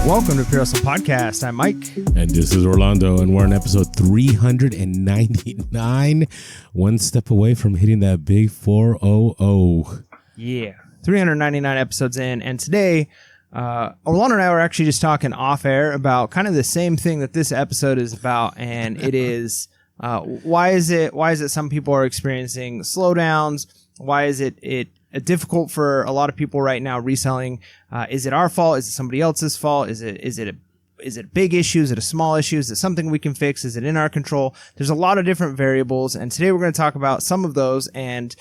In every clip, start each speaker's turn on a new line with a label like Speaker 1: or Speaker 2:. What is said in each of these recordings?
Speaker 1: Welcome to Pure Hustle Podcast. I'm Mike.
Speaker 2: And this is Orlando, and we're on episode 399. One step away from hitting that big 400.
Speaker 1: Yeah, 399 episodes in. And today, Orlando and I were actually just talking off air about kind of the same thing that this episode is about. And it is, why is it some people are experiencing slowdowns? Why is it difficult for a lot of people right now reselling? Is it our fault? Is it somebody else's fault? Is it a big issue? Is it a small issue? Is it something we can fix? Is it in our control? There's a lot of different variables, and today we're going to talk about some of those and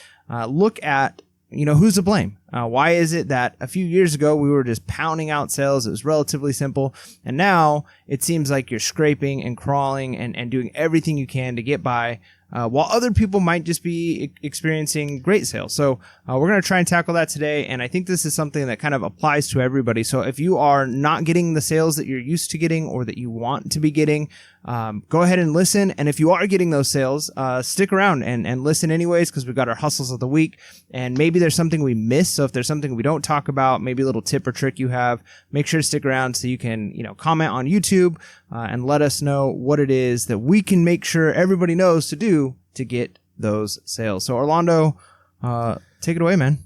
Speaker 1: look at who's to blame. Why is it that a few years ago we were just pounding out sales? It was relatively simple, and now it seems like you're scraping and crawling and doing everything you can to get by, while other people might just be experiencing great sales. So we're going to try and tackle that today, and I think this is something that kind of applies to everybody. So if you are not getting the sales that you're used to getting or that you want to be getting, go ahead and listen. And if you are getting those sales, stick around and listen anyways, because we've got our hustles of the week, and maybe there's something we missed. So if there's something we don't talk about, maybe a little tip or trick you have, make sure to stick around so you can comment on YouTube and let us know what it is that we can make sure everybody knows to do to get those sales. So Orlando, take it away, man.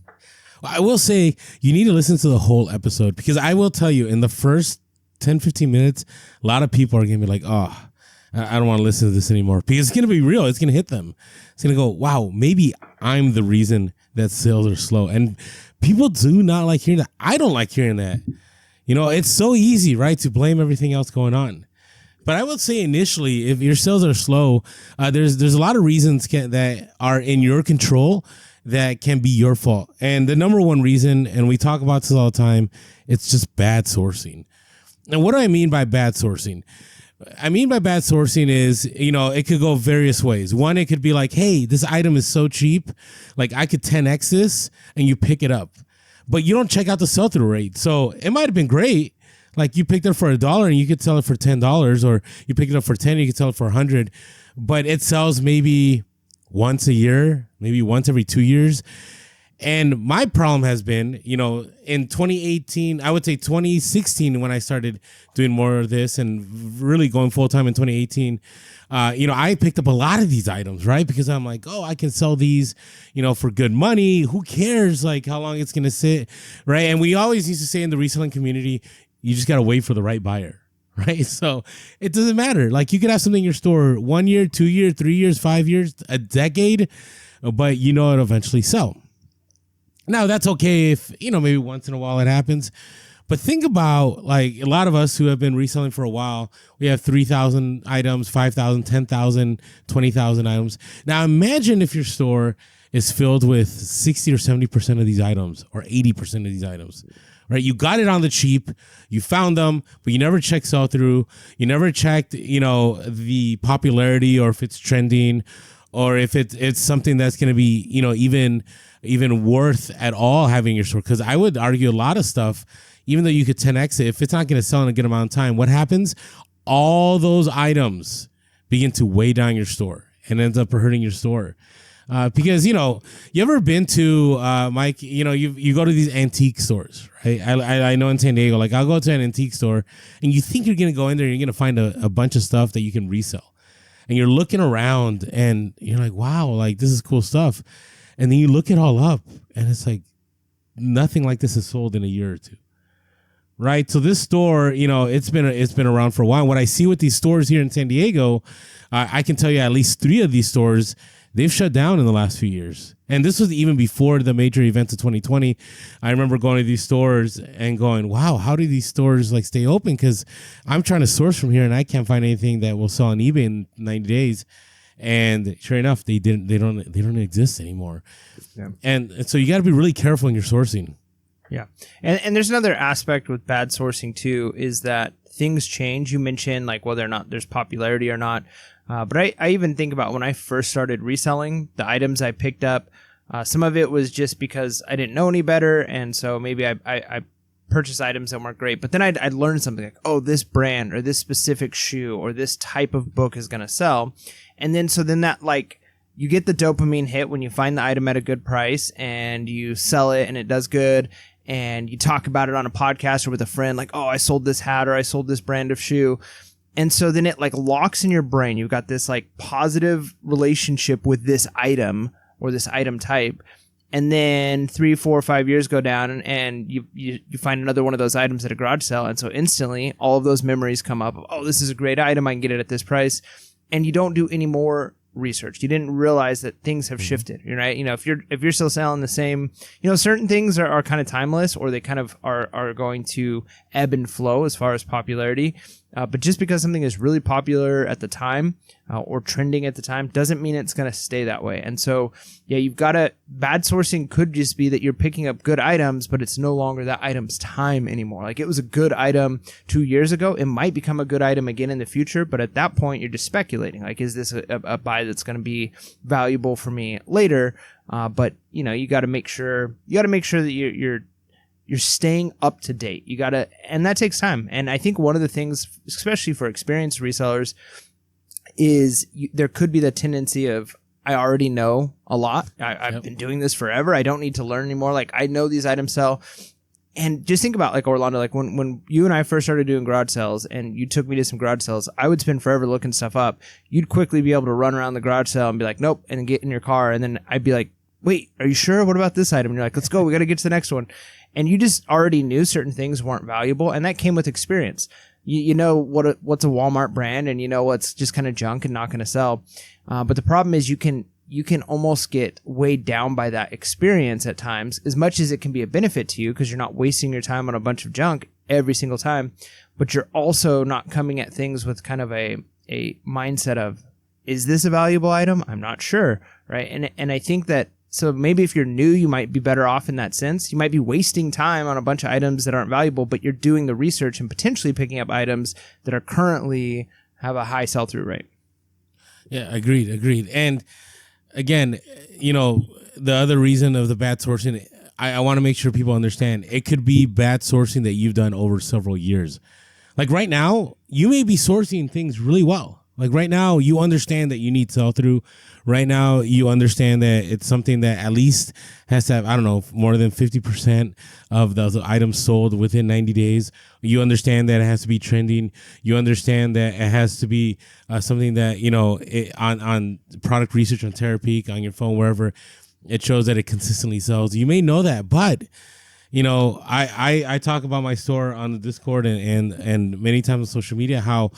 Speaker 2: I will say you need to listen to the whole episode, because I will tell you, in the first 10, 15 minutes, a lot of people are going to be like, oh, I don't want to listen to this anymore, because it's going to be real. It's going to hit them. It's going to go, wow, maybe I'm the reason that sales are slow. And people do not like hearing that. I don't like hearing that. It's so easy, right, to blame everything else going on. But I would say initially, if your sales are slow, there's a lot of reasons that are in your control that can be your fault. And the number one reason, and we talk about this all the time, it's just bad sourcing. And what do I mean by bad sourcing? I mean by bad sourcing is, it could go various ways. One, it could be like, hey, this item is so cheap, like I could 10x this, and you pick it up. But you don't check out the sell-through rate. So it might have been great. Like you picked it up for $1 and you could sell it for $10, or you pick it up for $10 and you could sell it for $100, but it sells maybe once a year, maybe once every 2 years. And my problem has been, in 2018, I would say 2016, when I started doing more of this and really going full time in 2018, I picked up a lot of these items, right? Because I'm like, oh, I can sell these, for good money. Who cares like how long it's going to sit, right? And we always used to say in the reselling community, you just got to wait for the right buyer, right? So it doesn't matter. Like you could have something in your store 1 year, 2 years, 3 years, 5 years, a decade, but it'll eventually sell. Now that's okay if, maybe once in a while it happens, but think about like a lot of us who have been reselling for a while, we have 3,000 items, 5,000, 10,000, 20,000 items. Now imagine if your store is filled with 60 or 70% of these items or 80% of these items. Right, you got it on the cheap, you found them, but you never checked sell-through, you never checked, the popularity, or if it's trending, or if it's something that's going to be, even worth at all having your store. Because I would argue a lot of stuff, even though you could 10x it, if it's not going to sell in a good amount of time, what happens? All those items begin to weigh down your store and ends up hurting your store. Because, you ever been to, Mike, you go to these antique stores, right? I know in San Diego, like I'll go to an antique store and you think you're going to go in there and you're going to find a bunch of stuff that you can resell. And you're looking around and you're like, wow, like this is cool stuff. And then you look it all up and it's like nothing like this is sold in a year or two. Right. So this store, it's been around for a while. What I see with these stores here in San Diego, I can tell you at least 3 of these stores, they've shut down in the last few years. And this was even before the major events of 2020. I remember going to these stores and going, wow, how do these stores like stay open? Because I'm trying to source from here and I can't find anything that will sell on eBay in 90 days. And sure enough, they don't exist anymore. Yeah. And so you got to be really careful in your sourcing.
Speaker 1: Yeah. And there's another aspect with bad sourcing too, is that things change. You mentioned like whether or not there's popularity or not. But I even think about when I first started reselling, the items I picked up, some of it was just because I didn't know any better. And so maybe I purchased items that weren't great. But then I'd learn something like, oh, this brand or this specific shoe or this type of book is going to sell. And then that like you get the dopamine hit when you find the item at a good price and you sell it and it does good. and you talk about it on a podcast or with a friend, like, oh, I sold this hat or I sold this brand of shoe. And so then it like locks in your brain. You've got this like positive relationship with this item or this item type. And then 3, 4, 5 years go down and you find another one of those items at a garage sale. And so instantly all of those memories come up. Oh, this is a great item. I can get it at this price. And you don't do any more research. You didn't realize that things have shifted, right? If you're still selling the same, certain things are kind of timeless, or they kind of are going to ebb and flow as far as popularity. But just because something is really popular at the time or trending at the time doesn't mean it's going to stay that way. And so, you've got bad sourcing could just be that you're picking up good items, but it's no longer that item's time anymore. Like it was a good item 2 years ago. It might become a good item again in the future, but at that point you're just speculating. Like, is this a buy that's going to be valuable for me later? But you got to make sure that you're staying up to date. And that takes time. And I think one of the things, especially for experienced resellers, is there could be the tendency of, I already know a lot. I've been doing this forever. I don't need to learn anymore. Like, I know these items sell. And just think about, like, Orlando, like when you and I first started doing garage sales and you took me to some garage sales, I would spend forever looking stuff up. You'd quickly be able to run around the garage sale and be like, nope, and then get in your car. And then I'd be like, wait, are you sure? What about this item? And you're like, let's go. We got to get to the next one. And you just already knew certain things weren't valuable. And that came with experience. You know what's a Walmart brand, and you know what's just kind of junk and not going to sell. But the problem is you can almost get weighed down by that experience at times, as much as it can be a benefit to you because you're not wasting your time on a bunch of junk every single time. But you're also not coming at things with kind of a mindset of, is this a valuable item? I'm not sure, right? And I think that, so maybe if you're new, you might be better off in that sense. You might be wasting time on a bunch of items that aren't valuable, but you're doing the research and potentially picking up items that are currently have a high sell-through rate.
Speaker 2: Yeah, agreed. And again, the other reason of the bad sourcing, I want to make sure people understand, it could be bad sourcing that you've done over several years. Like right now, you may be sourcing things really well. Like right now, you understand that you need sell-through. Right now, you understand that it's something that at least has to have, more than 50% of those items sold within 90 days. You understand that it has to be trending. You understand that it has to be something that, on product research on Terapeak, on your phone, wherever, it shows that it consistently sells. You may know that, but I talk about my store on the Discord and many times on social media how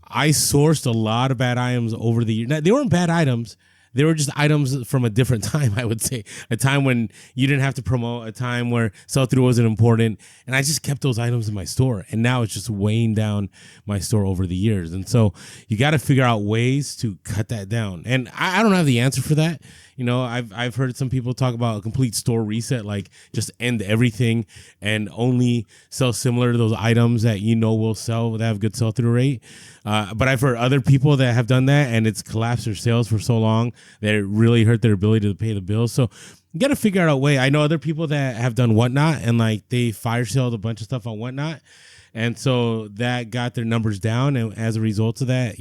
Speaker 2: I sourced a lot of bad items over the years. Now, they weren't bad items. They were just items from a different time, I would say. A time when you didn't have to promote, a time where sell-through wasn't important. And I just kept those items in my store. And now it's just weighing down my store over the years. And so you got to figure out ways to cut that down. And I don't have the answer for that. I've heard some people talk about a complete store reset, like just end everything and only sell similar to those items that will sell, that have good sell-through rate. But I've heard other people that have done that and it's collapsed their sales for so long that it really hurt their ability to pay the bills. So you got to figure out a way. I know other people that have done Whatnot and like they fire saled a bunch of stuff on Whatnot. And so that got their numbers down. And as a result of that,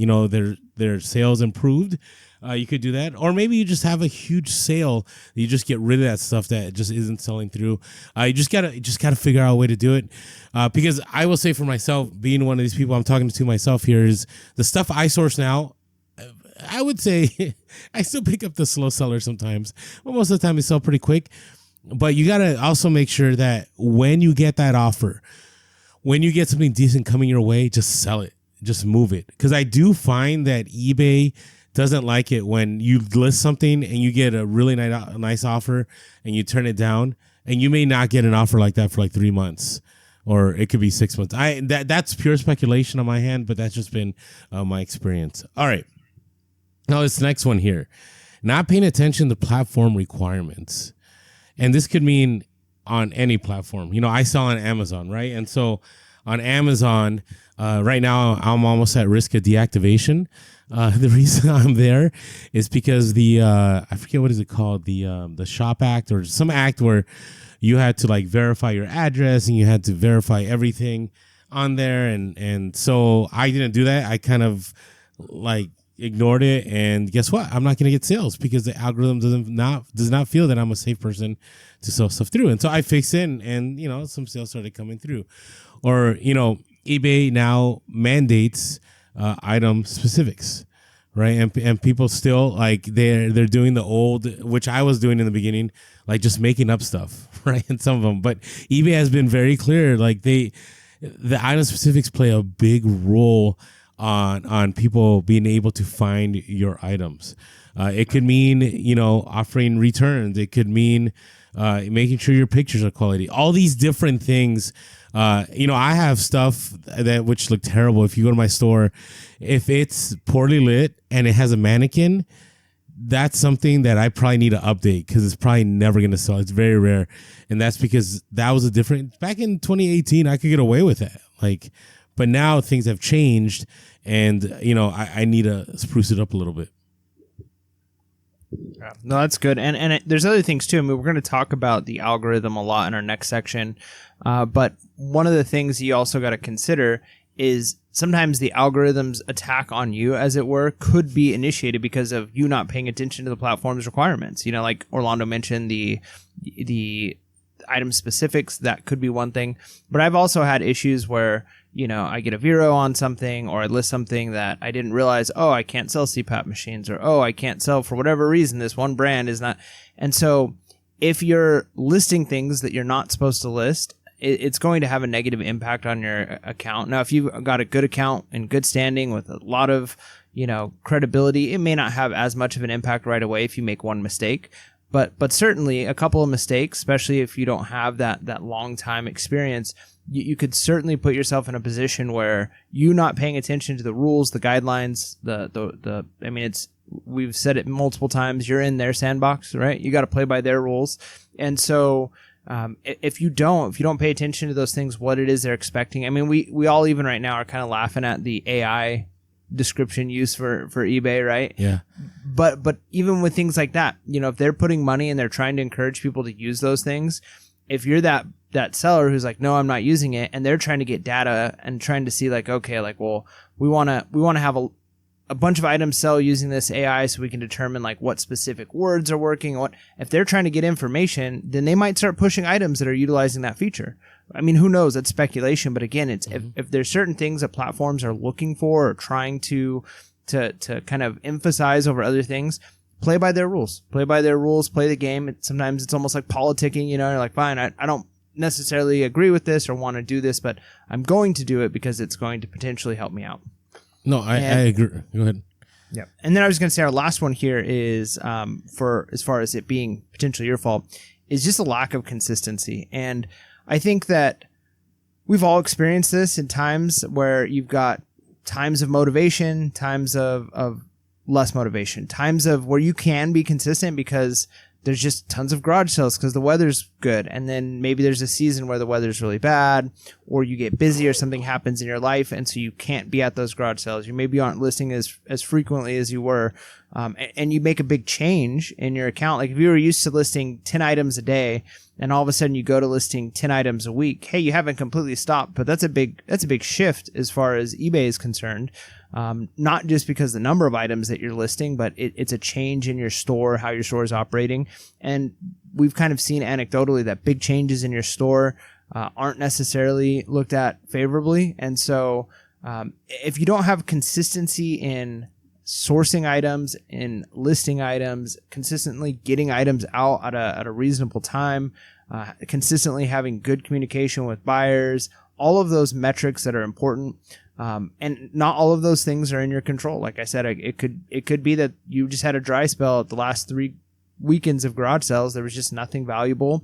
Speaker 2: their sales improved. You could do that. Or maybe you just have a huge sale. You just get rid of that stuff that just isn't selling through. You just gotta figure out a way to do it. Because I will say for myself, being one of these people I'm talking to myself here, is the stuff I source now, I would say I still pick up the slow seller sometimes. But most of the time they sell pretty quick. But you gotta also make sure that when you get that offer, when you get something decent coming your way, just sell it. Just move it. Because I do find that eBay doesn't like it when you list something and you get a really nice offer and you turn it down, and you may not get an offer like that for like 3 months, or it could be 6 months. That's pure speculation on my hand, but that's just been my experience. All right. Now this next one here, not paying attention to platform requirements. And this could mean on any platform. I sell on Amazon, right? And so on Amazon, right now I'm almost at risk of deactivation. The reason I'm there is because the I forget what is it called, the Shop Act or some act where you had to like verify your address and you had to verify everything on there, and so I didn't do that. I kind of like ignored it, and guess what? I'm not going to get sales because the algorithm does not feel that I'm a safe person to sell stuff through. And so I fixed it, and some sales started coming through. Or eBay now mandates item specifics, right? And people still like they're doing the old, which I was doing in the beginning, like just making up stuff, right? And some of them, but eBay has been very clear, like the item specifics play a big role on people being able to find your items. It could mean, offering returns. It could mean making sure your pictures are quality. All these different things. I have stuff which look terrible. If you go to my store, if it's poorly lit and it has a mannequin, that's something that I probably need to update because it's probably never going to sell. It's very rare. And that's because that was back in 2018, I could get away with that. But now things have changed, and I need to spruce it up a little bit.
Speaker 1: Yeah. No, that's good. And there's other things too. I mean, we're going to talk about the algorithm a lot in our next section. But one of the things you also got to consider is sometimes the algorithm's attack on you, as it were, could be initiated because of you not paying attention to the platform's requirements. Like Orlando mentioned, the item specifics, that could be one thing. But I've also had issues where I get a Vero on something, or I list something that I didn't realize, I can't sell CPAP machines, or, I can't sell for whatever reason, this one brand is not. And so if you're listing things that you're not supposed to list, it's going to have a negative impact on your account. Now, if you've got a good account in good standing with a lot of, credibility, it may not have as much of an impact right away if you make one mistake. But certainly a couple of mistakes, especially if you don't have that long time experience, you could certainly put yourself in a position where you not paying attention to the rules, the guidelines, we've said it multiple times, you're in their sandbox, right? You got to play by their rules. And so if you don't pay attention to those things, what it is they're expecting. I mean, we all even right now are kind of laughing at the AI description use for eBay, right?
Speaker 2: Yeah.
Speaker 1: But even with things like that, if they're putting money and they're trying to encourage people to use those things, if you're that seller who's like, no, I'm not using it, and they're trying to get data and trying to see well, we want to have a bunch of items sell using this AI so we can determine what specific words are working. If they're trying to get information, then they might start pushing items that are utilizing that feature. I mean, who knows? That's speculation. But again, it's if there's certain things that platforms are looking for or trying to kind of emphasize over other things, play by their rules. Play by their rules. Play the game. Sometimes it's almost like politicking. You're like, fine, I don't necessarily agree with this or want to do this, but I'm going to do it because it's going to potentially help me out.
Speaker 2: No, I agree. Go ahead.
Speaker 1: Yeah. And then I was going to say our last one here is for as far as it being potentially your fault is just a lack of consistency. And I think that we've all experienced this in times where you've got times of motivation, times of less motivation, times of where you can be consistent because there's just tons of garage sales because the weather's good. And then maybe there's a season where the weather's really bad, or you get busy or something happens in your life. And so you can't be at those garage sales. You maybe aren't listing as frequently as you were. And you make a big change in your account. Like if you were used to listing 10 items a day and all of a sudden you go to listing 10 items a week, hey, you haven't completely stopped, but that's a big shift as far as eBay is concerned. Not just because the number of items that you're listing, but it's a change in your store, how your store is operating. And we've kind of seen anecdotally that big changes in your store aren't necessarily looked at favorably. And so if you don't have consistency in sourcing items, in listing items, consistently getting items out at a reasonable time, consistently having good communication with buyers, all of those metrics that are important. And not all of those things are in your control. Like I said, it could be that you just had a dry spell at the last 3 weekends of garage sales. There was just nothing valuable,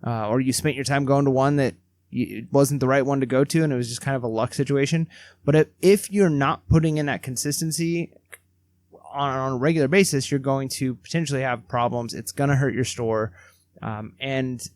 Speaker 1: or you spent your time going to one that it wasn't the right one to go to, and it was just kind of a luck situation. But if you're not putting in that consistency on a regular basis, you're going to potentially have problems. It's going to hurt your store, and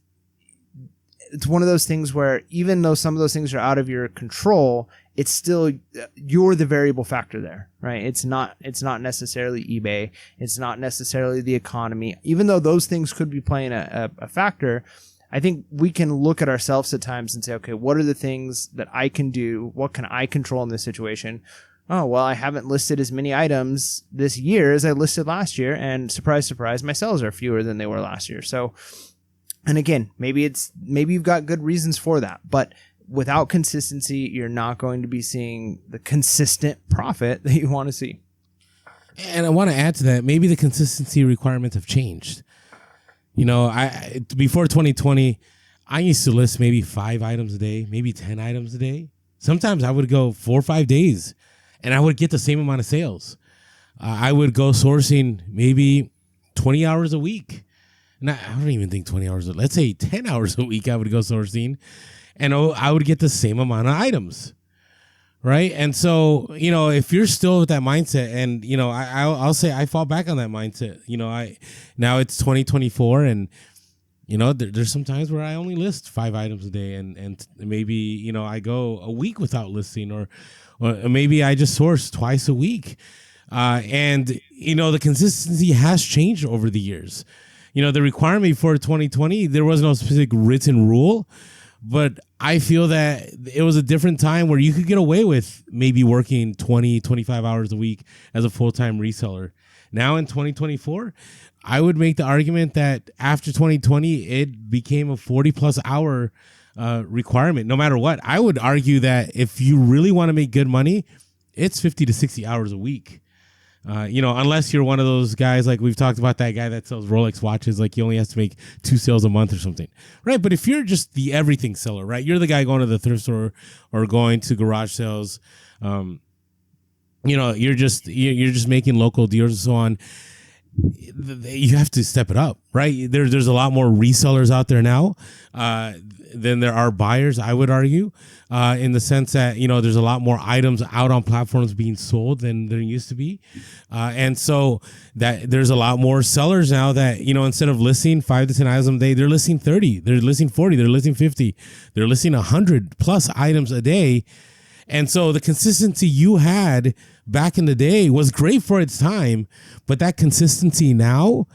Speaker 1: it's one of those things where even though some of those things are out of your control, it's still you're the variable factor there, right? It's not necessarily eBay. It's not necessarily the economy. Even though those things could be playing a factor, I think we can look at ourselves at times and say, okay, what are the things that I can do? What can I control in this situation? oh, well, I haven't listed as many items this year as I listed last year. And surprise, surprise, my sales are fewer than they were last year. So, and again, maybe you've got good reasons for that, but without consistency, you're not going to be seeing the consistent profit that you want to see.
Speaker 2: And I want to add to that, maybe the consistency requirements have changed. You know, I before 2020, I used to list maybe 5 items a day, maybe 10 items a day. Sometimes I would go 4 or 5 days and I would get the same amount of sales. I would go sourcing maybe 20 hours a week. And I don't even think 20 hours, let's say 10 hours a week I would go sourcing, and I would get the same amount of items. Right. And so, you know, if you're still with that mindset, and, you know, I'll say I fall back on that mindset. You know, now it's 2024, and, you know, there's some times where I only list 5 items a day, and maybe, you know, I go a week without listing, or maybe I just source twice a week. And, you know, the consistency has changed over the years. You know, the requirement for 2020, there was no specific written rule, but I feel that it was a different time where you could get away with maybe working 20, 25 hours a week as a full-time reseller. Now in 2024, I would make the argument that after 2020, it became a 40-plus hour requirement, no matter what. I would argue that if you really want to make good money, it's 50 to 60 hours a week. You know, unless you're one of those guys like we've talked about, that guy that sells Rolex watches, like he only has to make 2 sales a month or something, right? But if you're just the everything seller, right? You're the guy going to the thrift store or going to garage sales. You know, you're just making local deals and so on. You have to step it up, right? There's a lot more resellers out there now than there are buyers, I would argue, in the sense that, you know, there's a lot more items out on platforms being sold than there used to be. And so that there's a lot more sellers now that, you know, instead of listing 5 to 10 items a day, they're listing 30, they're listing 40, they're listing 50, they're listing 100 plus items a day. And so the consistency you had back in the day was great for its time, but that consistency now,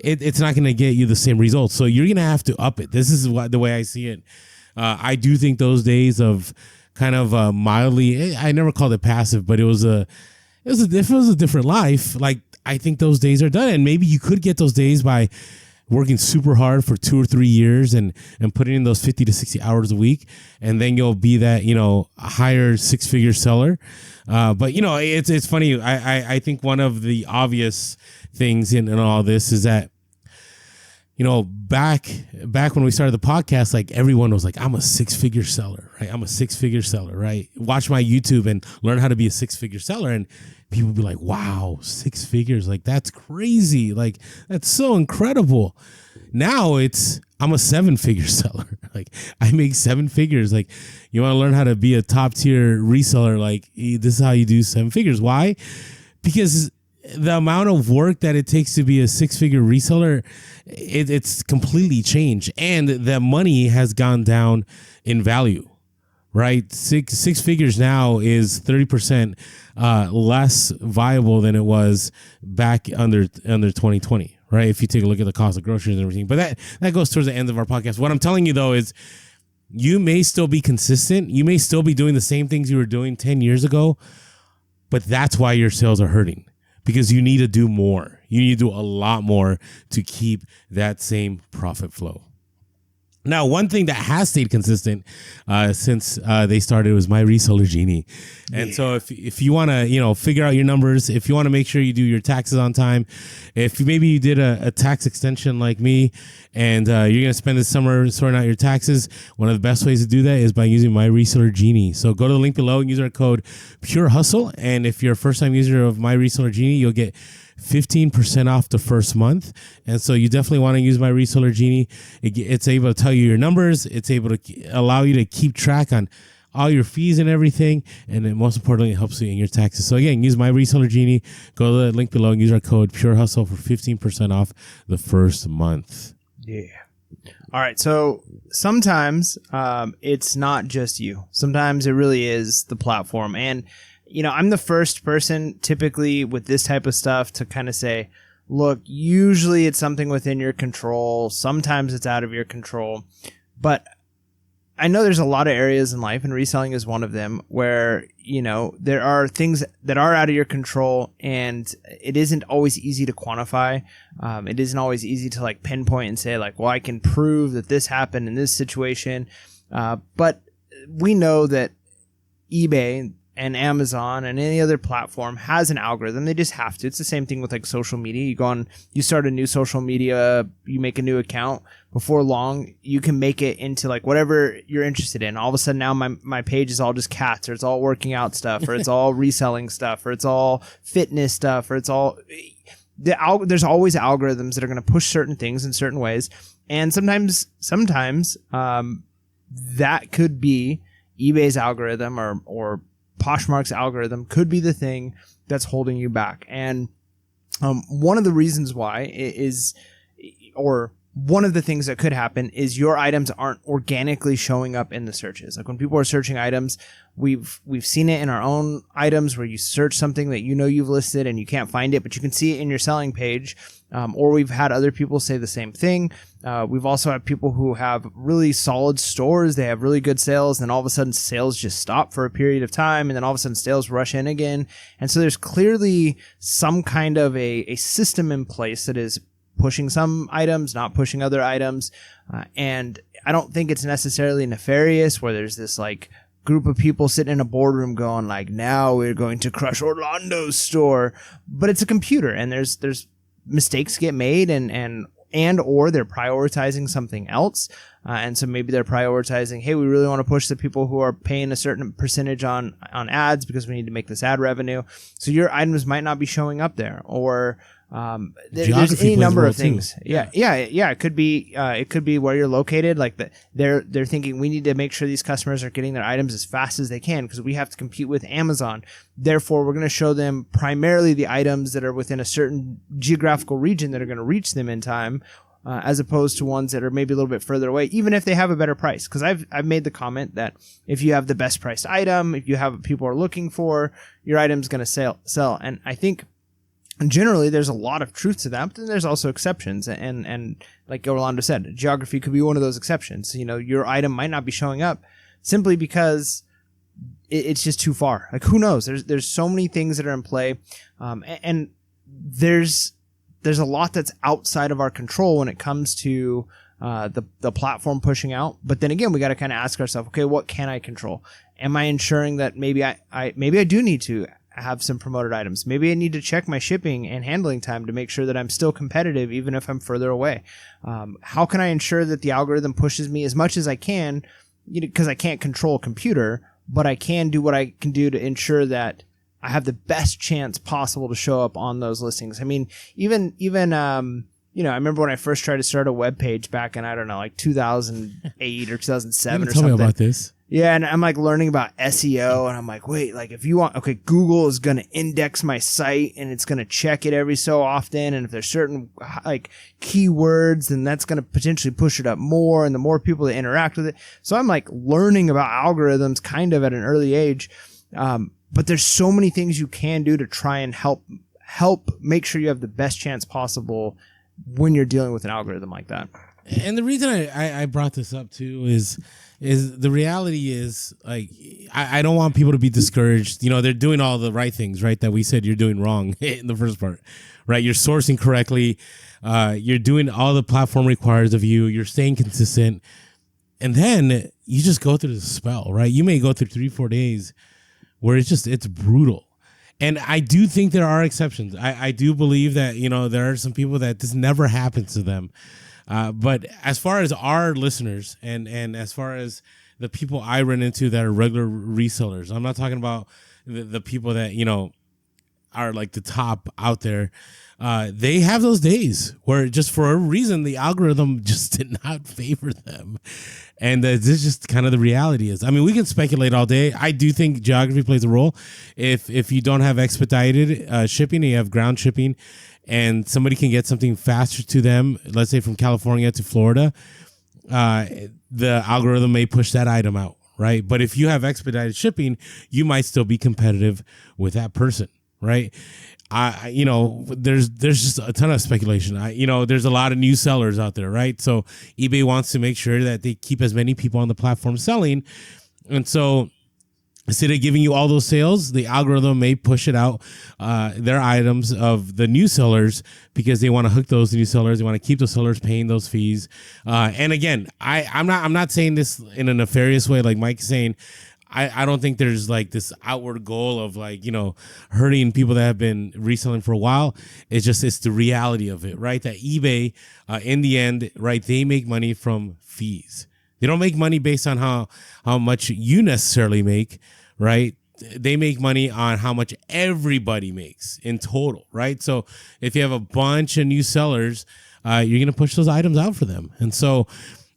Speaker 2: it's not going to get you the same results. So you're going to have to up it. This is the way I see it. I do think those days of kind of mildly, I never called it passive, but it was a different life. Like, I think those days are done, and maybe you could get those days by working super hard for 2 or 3 years and putting in those 50 to 60 hours a week. And then you'll be that, you know, a higher 6-figure seller. But, you know, it's funny. I think one of the obvious things in all this is that, you know, back when we started the podcast, like everyone was like, I'm a 6-figure seller, right? I'm a 6-figure seller, right? Watch my YouTube and learn how to be a 6-figure seller. And people would be like, wow, 6 figures. Like, that's crazy. Like, that's so incredible. Now I'm a 7-figure seller. Like, I make 7 figures. Like, you want to learn how to be a top tier reseller. Like, this is how you do 7 figures. Why? Because the amount of work that it takes to be a 6-figure reseller, it's completely changed. And the money has gone down in value. Right, six figures now is 30% less viable than it was back under 2020. Right, if you take a look at the cost of groceries and everything. But that goes towards the end of our podcast. What I'm telling you though is, you may still be consistent. You may still be doing the same things you were doing 10 years ago, but that's why your sales are hurting, because you need to do more. You need to do a lot more to keep that same profit flow. Now, one thing that has stayed consistent since they started was My Reseller Genie. And so if you want to, you know, figure out your numbers, if you want to make sure you do your taxes on time, if maybe you did a tax extension like me and you're going to spend this summer sorting out your taxes, one of the best ways to do that is by using My Reseller Genie. So go to the link below and use our code Pure Hustle. And if you're a first-time user of My Reseller Genie, you'll get 15% off the first month. And so you definitely want to use My Reseller Genie. It's able to tell you your numbers. It's able to allow you to keep track on all your fees and everything. And then most importantly, it helps you in your taxes. So again, use My Reseller Genie. Go to the link below and use our code Pure Hustle for 15% off the first month.
Speaker 1: Yeah. All right. So sometimes it's not just you. Sometimes it really is the platform. And you know, I'm the first person typically with this type of stuff to kind of say, look, usually it's something within your control. Sometimes it's out of your control. But I know there's a lot of areas in life, and reselling is one of them, where, there are things that are out of your control, and it isn't always easy to quantify. It isn't always easy to like pinpoint and say like, well, I can prove that this happened in this situation. But we know that eBay and Amazon and any other platform has an algorithm. They just have to. It's the same thing with like social media. You go on, you start a new social media, you make a new account. Before long, you can make it into like whatever you're interested in. All of a sudden now my page is all just cats, or it's all working out stuff, or it's all reselling stuff, or it's all fitness stuff, or it's all... There's always algorithms that are going to push certain things in certain ways. And sometimes that could be eBay's algorithm or Poshmark's algorithm could be the thing that's holding you back. And one of the reasons why or one of the things that could happen is your items aren't organically showing up in the searches. Like when people are searching items, we've seen it in our own items where you search something that you've listed and you can't find it, but you can see it in your selling page. Or we've had other people say the same thing. We've also had people who have really solid stores. They have really good sales, and all of a sudden sales just stop for a period of time, and then all of a sudden sales rush in again. And so there's clearly some kind of a system in place that is pushing some items, not pushing other items. And I don't think it's necessarily nefarious where there's this like group of people sitting in a boardroom going like, now we're going to crush Orlando's store. But it's a computer, and there's mistakes get made, and or they're prioritizing something else. And so maybe they're prioritizing, hey, we really want to push the people who are paying a certain percentage on ads because we need to make this ad revenue. So your items might not be showing up there, or there's any number of things. Yeah. It could be where you're located. Like they're thinking we need to make sure these customers are getting their items as fast as they can because we have to compete with Amazon. Therefore, we're going to show them primarily the items that are within a certain geographical region that are going to reach them in time, as opposed to ones that are maybe a little bit further away, even if they have a better price. Because I've made the comment that if you have the best priced item, if you have what people are looking for, your item's going to sell. And I think generally there's a lot of truth to that, but then there's also exceptions. And like Orlando said, geography could be one of those exceptions. Your item might not be showing up simply because it's just too far. Like, who knows? There's so many things that are in play. And there's a lot that's outside of our control when it comes to the platform pushing out. But then again, we got to kind of ask ourselves, okay, what can I control? Am I ensuring that maybe I do need to have some promoted items? Maybe I need to check my shipping and handling time to make sure that I'm still competitive even if I'm further away. How can I ensure that the algorithm pushes me as much as I can? Because I can't control a computer, but I can do what I can do to ensure that I have the best chance possible to show up on those listings. I mean, even I remember when I first tried to start a web page back in, I don't know, like 2008 or 2007 or something.
Speaker 2: Tell me about this.
Speaker 1: Yeah, and I'm like learning about SEO, and I'm like, wait, like if you want, okay, Google is going to index my site, and it's going to check it every so often, and if there's certain like keywords, then that's going to potentially push it up more, and the more people that interact with it. So I'm like learning about algorithms kind of at an early age, but there's so many things you can do to try and help make sure you have the best chance possible when you're dealing with an algorithm like that.
Speaker 2: And the reason I brought this up too is the reality is, like, I don't want people to be discouraged. They're doing all the right things, right? That we said you're doing wrong in the first part, right? You're sourcing correctly. You're doing all the platform requires of you. You're staying consistent. And then you just go through the spell, right? You may go through 3-4 days where it's brutal. And I do think there are exceptions. I do believe that, there are some people that this never happens to them. But as far as our listeners and as far as the people I run into that are regular resellers, I'm not talking about the people that, are like the top out there. They have those days where just for a reason, the algorithm just did not favor them. And this is just kind of the reality is. I mean, we can speculate all day. I do think geography plays a role. If you don't have expedited shipping and you have ground shipping, and somebody can get something faster to them, let's say from California to Florida, the algorithm may push that item out, right? But if you have expedited shipping, you might still be competitive with that person, right? there's just a ton of speculation. There's a lot of new sellers out there, right? So eBay wants to make sure that they keep as many people on the platform selling. And so instead of giving you all those sales, the algorithm may push it out, their items of the new sellers, because they want to hook those new sellers. They want to keep those sellers paying those fees. And again, I'm not saying this in a nefarious way, like Mike is saying. I don't think there's like this outward goal of like, hurting people that have been reselling for a while. It's the reality of it, right? That eBay, in the end, right, they make money from fees. They don't make money based on how much you necessarily make, right? They make money on how much everybody makes in total, right? So if you have a bunch of new sellers, you're going to push those items out for them. And so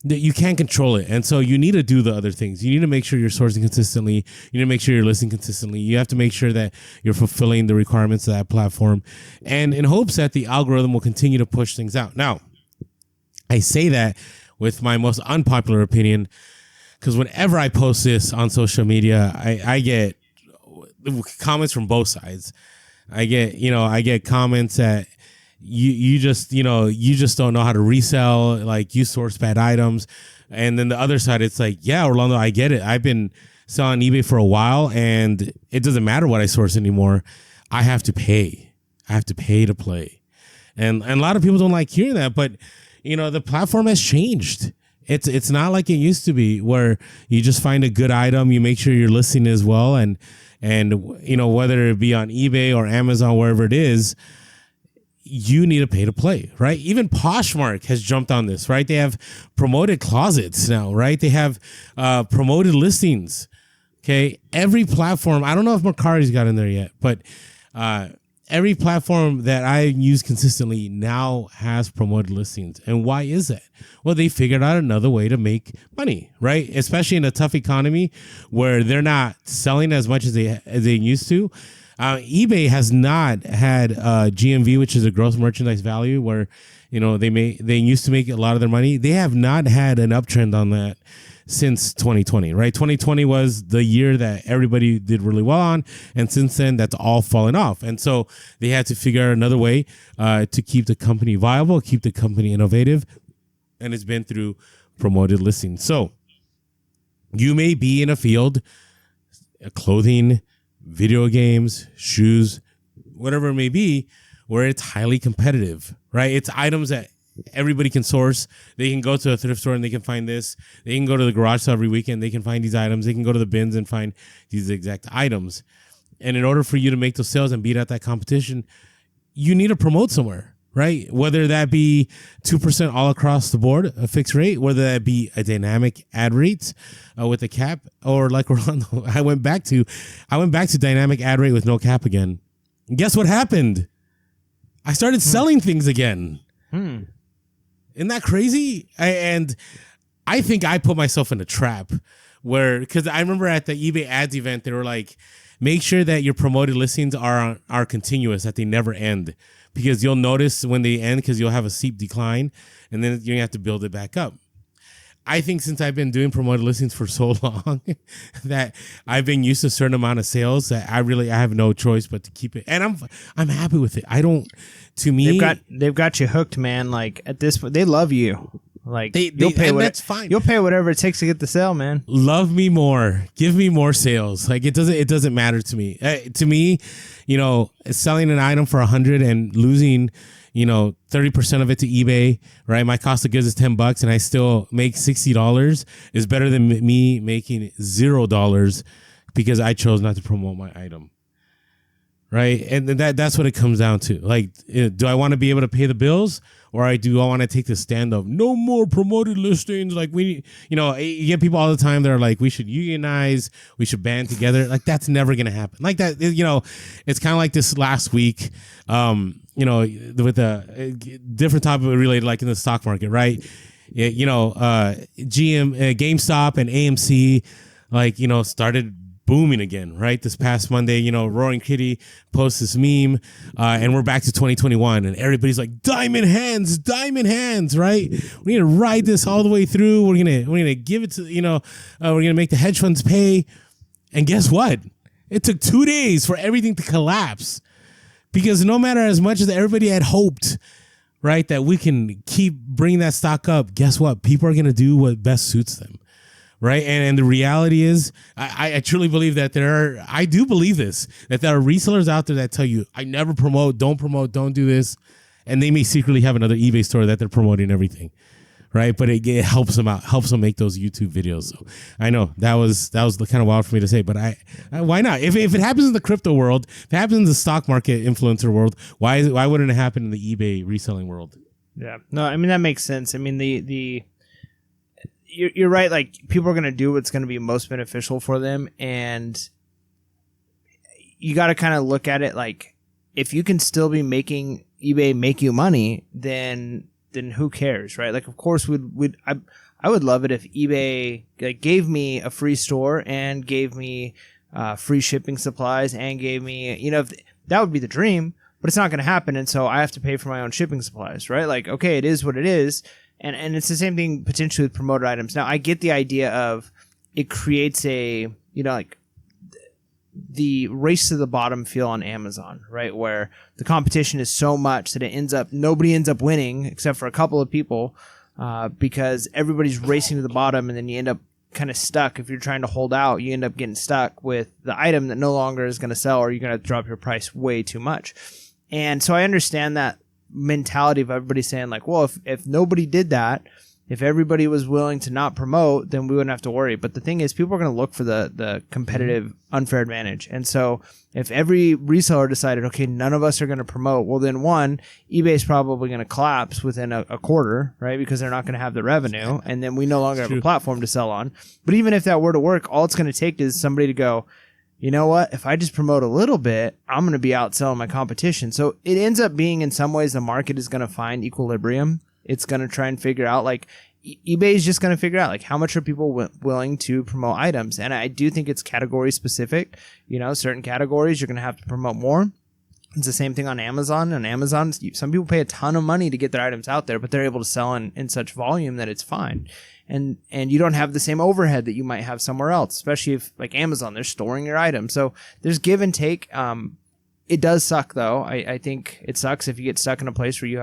Speaker 2: you can't control it. And so you need to do the other things. You need to make sure you're sourcing consistently. You need to make sure you're listing consistently. You have to make sure that you're fulfilling the requirements of that platform, and in hopes that the algorithm will continue to push things out. Now, I say that with my most unpopular opinion, because whenever I post this on social media, I get comments from both sides. I get comments that you just don't know how to resell, like you source bad items. And then the other side, it's like, yeah, Orlando, I get it. I've been selling eBay for a while and it doesn't matter what I source anymore. I have to pay. I have to pay to play. And a lot of people don't like hearing that, but the platform has changed. It's not like it used to be, where you just find a good item, you make sure you're listing as well, and whether it be on eBay or Amazon, wherever it is, you need to pay to play, right? Even Poshmark has jumped on this, right? They have promoted closets now, right? They have promoted listings. Okay, every platform. I don't know if Mercari's got in there yet, but every platform that I use consistently now has promoted listings. And why is that? Well, they figured out another way to make money, right? Especially in a tough economy where they're not selling as much as they used to. eBay has not had GMV, which is a gross merchandise value, where they used to make a lot of their money. They have not had an uptrend on that since 2020, right? 2020 was the year that everybody did really well on, and since then that's all fallen off. And so they had to figure out another way to keep the company viable, keep the company innovative, and it's been through promoted listings. So you may be in a field, clothing, video games, shoes, whatever it may be, where it's highly competitive, right? It's items that everybody can source. They can go to a thrift store and they can find this. They can go to the garage sale every weekend. They can find these items. They can go to the bins and find these exact items. And in order for you to make those sales and beat out that competition, you need to promote somewhere, right? Whether that be 2% all across the board, a fixed rate, whether that be a dynamic ad rate with a cap, or like Orlando, I went back to dynamic ad rate with no cap again. And guess what happened? I started selling things again. Isn't that crazy? I think I put myself in a trap because I remember at the eBay ads event, they were like, make sure that your promoted listings are continuous, that they never end, because you'll notice when they end, because you'll have a steep decline and then you're going to have to build it back up. I think since I've been doing promoted listings for so long that I've been used to a certain amount of sales that I have no choice but to keep it. And I'm happy with it.
Speaker 1: They've got you hooked, man. Like at this point, they love you. Like you'll pay
Speaker 2: that's fine.
Speaker 1: You'll pay whatever it takes to get the sale, man.
Speaker 2: Love me more. Give me more sales. Like it doesn't matter to me. To me, selling an item for $100 and losing 30% of it to eBay, right? My cost of goods is $10 and I still make $60 is better than me making $0 because I chose not to promote my item. Right. And that's what it comes down to. Like, do I want to be able to pay the bills, or do I want to take the stand of no more promoted listings? Like you get people all the time that are like, we should unionize, we should band together. Like that's never going to happen. Like that, it's kind of like this last week, with a different topic related, like in the stock market, right? GameStop and AMC, started booming again, right? This past Monday, Roaring Kitty posts this meme, and we're back to 2021, and everybody's like, diamond hands, right? We're gonna ride this all the way through. We're gonna give it to, we're gonna make the hedge funds pay. And guess what? It took 2 days for everything to collapse Because no matter as much as everybody had hoped, right, that we can keep bringing that stock up, guess what? People are going to do what best suits them. Right. And the reality is, I truly believe that I do believe this, that there are resellers out there that tell you, I never promote, don't do this. And they may secretly have another eBay store that they're promoting everything. Right. But it helps them out, helps them make those YouTube videos. So I know that was kind of wild for me to say, but why not? If it happens in the crypto world, if it happens in the stock market influencer world, why wouldn't it happen in the eBay reselling world?
Speaker 1: Yeah. No, I mean, that makes sense. I mean, you're right. Like, people are going to do what's going to be most beneficial for them. And you got to kind of look at it like, if you can still be making eBay make you money, then who cares, right? Like, of course, I would love it if eBay gave me a free store and gave me free shipping supplies and gave me, that would be the dream, but it's not going to happen. And so I have to pay for my own shipping supplies, right? Like, okay, it is what it is. And it's the same thing potentially with promoted items. Now, I get the idea of it creates a, the race to the bottom feel on Amazon, right? Where the competition is so much that nobody ends up winning except for a couple of people because everybody's racing to the bottom, and then you end up kind of stuck. If you're trying to hold out, you end up getting stuck with the item that no longer is going to sell, or you're going to drop your price way too much. And so I understand that mentality of everybody saying like, well, if nobody did that, if everybody was willing to not promote, then we wouldn't have to worry. But the thing is, people are going to look for the competitive unfair advantage. And so if every reseller decided, okay, none of us are going to promote, well, then one, eBay is probably going to collapse within a quarter, right? Because they're not going to have the revenue. And then we no longer have a platform to sell on. But even if that were to work, all it's going to take is somebody to go, you know what? If I just promote a little bit, I'm going to be outselling my competition. So it ends up being, in some ways, the market is going to find equilibrium. It's going to try and figure out, like, eBay is just going to figure out, like, how much are people willing to promote items. And I do think it's category specific. Certain categories you're going to have to promote more. It's the same thing on Amazon. On Amazon, some people pay a ton of money to get their items out there, but they're able to sell in such volume that it's fine. And you don't have the same overhead that you might have somewhere else, especially if, like Amazon, they're storing your items. So there's give and take. It does suck, though. I think it sucks if you get stuck in a place where you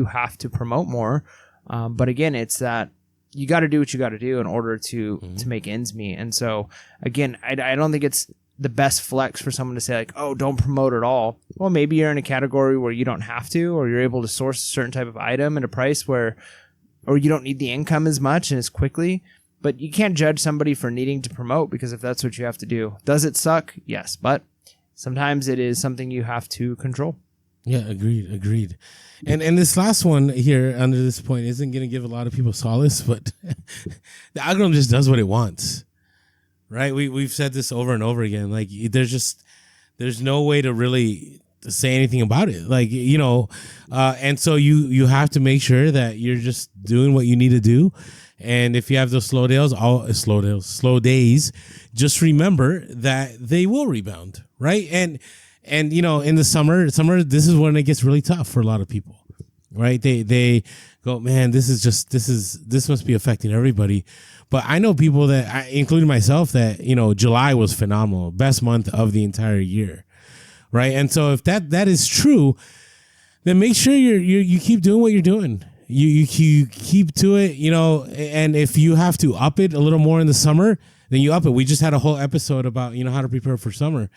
Speaker 1: have to promote more. But again, it's that you got to do what you got to do in order to make ends meet. And so again, I don't think it's the best flex for someone to say like, oh, don't promote at all. Well, maybe you're in a category where you don't have to, or you're able to source a certain type of item at a price or you don't need the income as much and as quickly. But you can't judge somebody for needing to promote, because if that's what you have to do. Does it suck? Yes, but sometimes it is something you have to control.
Speaker 2: Yeah, agreed. And this last one here under this point isn't going to give a lot of people solace, but the algorithm just does what it wants, right? We've said this over and over again. Like, there's no way to really say anything about it. Like, and so you have to make sure that you're just doing what you need to do. And if you have those slow days, just remember that they will rebound, right? And in the summer, this is when it gets really tough for a lot of people, right? They go, man, this must be affecting everybody. But I know people including myself, that, July was phenomenal, best month of the entire year, right? And so if that is true, then make sure you keep doing what you're doing. You keep to it, and if you have to up it a little more in the summer, then you up it. We just had a whole episode about, how to prepare for summer.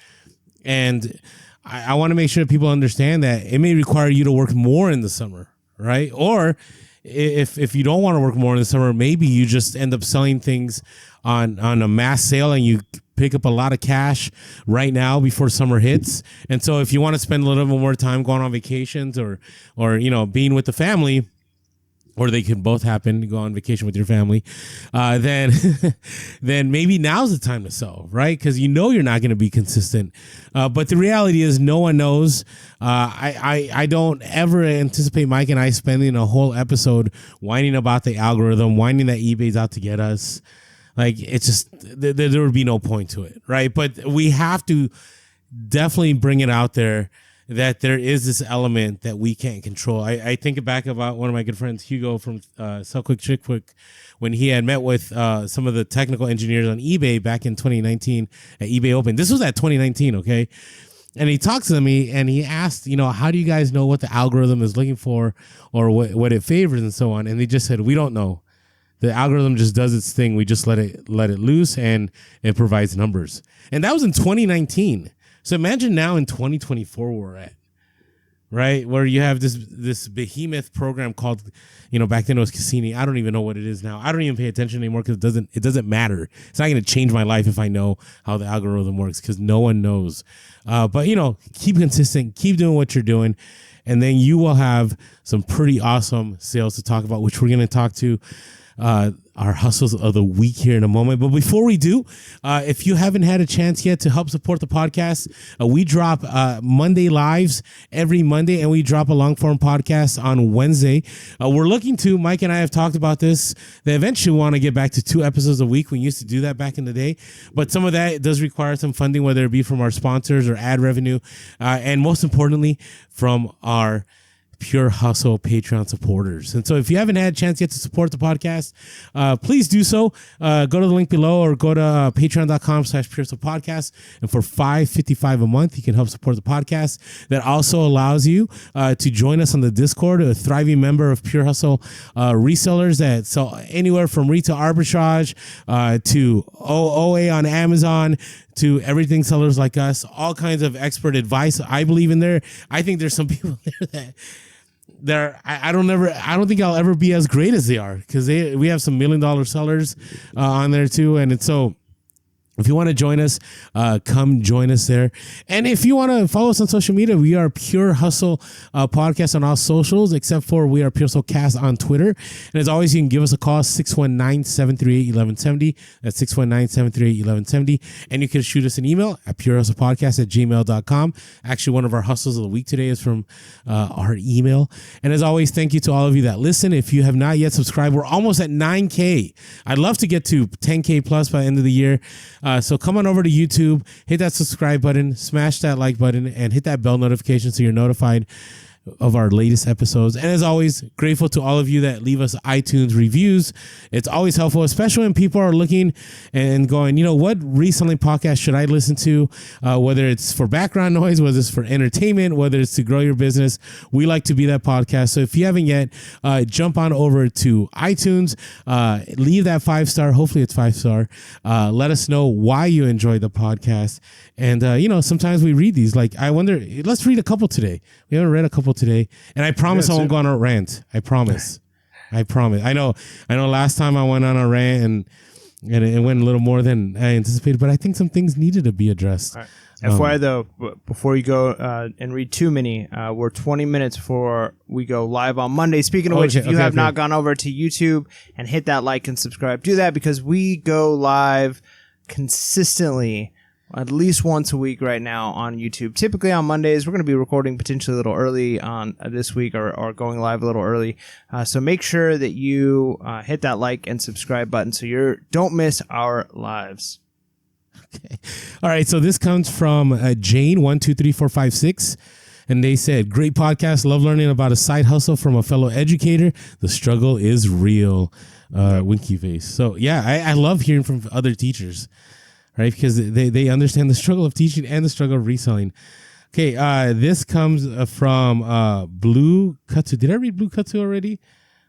Speaker 2: And I want to make sure people understand that it may require you to work more in the summer, right? Or if you don't want to work more in the summer, maybe you just end up selling things on a mass sale and you pick up a lot of cash right now before summer hits. And so if you want to spend a little bit more time going on vacations or being with the family, or they can both happen to go on vacation with your family, then maybe now's the time to sell, right? Because you're not going to be consistent. But the reality is no one knows. I don't ever anticipate Mike and I spending a whole episode whining about the algorithm, whining that eBay's out to get us. Like, it's just, there would be no point to it, right? But we have to definitely bring it out there that there is this element that we can't control. I think back about one of my good friends, Hugo from Sell Quick Ship Quick, when he had met with some of the technical engineers on eBay back in 2019 at eBay Open. This was at 2019, okay? And he talks to them and he asked, how do you guys know what the algorithm is looking for or what it favors and so on? And they just said, we don't know. The algorithm just does its thing. We just let it loose and it provides numbers. And that was in 2019. So imagine now in 2024 where we're at, right? Where you have this behemoth program called, back then it was Cassini. I don't even know what it is now. I don't even pay attention anymore because it doesn't matter. It's not going to change my life if I know how the algorithm works because no one knows. But keep consistent, keep doing what you're doing. And then you will have some pretty awesome sales to talk about, which we're going to talk to our hustles of the week here in a moment. But before we do, if you haven't had a chance yet to help support the podcast, we drop Monday lives every Monday, and we drop a long form podcast on Wednesday. We're looking to, Mike and I have talked about this, they eventually want to get back to 2 episodes a week. We used to do that back in the day, but some of that does require some funding, whether it be from our sponsors or ad revenue, and most importantly, from our Pure Hustle Patreon supporters. And so if you haven't had a chance yet to support the podcast, please do so. Go to the link below or go to patreon.com/Pure Hustle Podcast. And for $5.55 a month, you can help support the podcast. That also allows you to join us on the Discord, a thriving member of Pure Hustle resellers that sell anywhere from retail arbitrage to OA on Amazon, to everything sellers like us, all kinds of expert advice. I believe in there. I think there's some people there that I don't think I'll ever be as great as they are because we have some $1 million sellers on there too. And it's so, if you want to join us, come join us there. And if you want to follow us on social media, we are Pure Hustle Podcast on all socials, except for we are Pure Hustle Cast on Twitter. And as always, you can give us a call, 619-738-1170. That's 619-738-1170. And you can shoot us an email at purehustlepodcast@gmail.com. Actually, one of our hustles of the week today is from our email. And as always, thank you to all of you that listen. If you have not yet subscribed, we're almost at 9K. I'd love to get to 10K plus by the end of the year. So come on over to YouTube, hit that subscribe button, smash that like button, and hit that bell notification so you're notified of our latest episodes. And as always, grateful to all of you that leave us iTunes reviews. It's always helpful, especially when people are looking and going, what reselling podcast should I listen to? Whether it's for background noise, whether it's for entertainment, whether it's to grow your business. We like to be that podcast. So if you haven't yet, jump on over to iTunes, leave that 5-star. Hopefully it's 5-star. Let us know why you enjoyed the podcast. And, sometimes we read these. Like, I wonder, let's read a couple today. We haven't read a couple today. And I promise I won't go on a rant. I promise. I know last time I went on a rant and it went a little more than I anticipated, but I think some things needed to be addressed.
Speaker 1: Right. FYI, though, before you go and read too many, we're 20 minutes before we go live on Monday. Speaking of which, if you have not gone over to YouTube and hit that like and subscribe, do that because we go live consistently at least once a week right now on YouTube. Typically on Mondays, we're going to be recording potentially a little early on this week or going live a little early. So make sure that you hit that like and subscribe button so you don't miss our lives.
Speaker 2: Okay. All right. So this comes from Jane 123456. And they said, great podcast. Love learning about a side hustle from a fellow educator. The struggle is real. Winky face. So yeah, I love hearing from other teachers. Right, because they understand the struggle of teaching and the struggle of reselling. Okay, this comes from Blue Katsu. Did I read Blue Katsu already?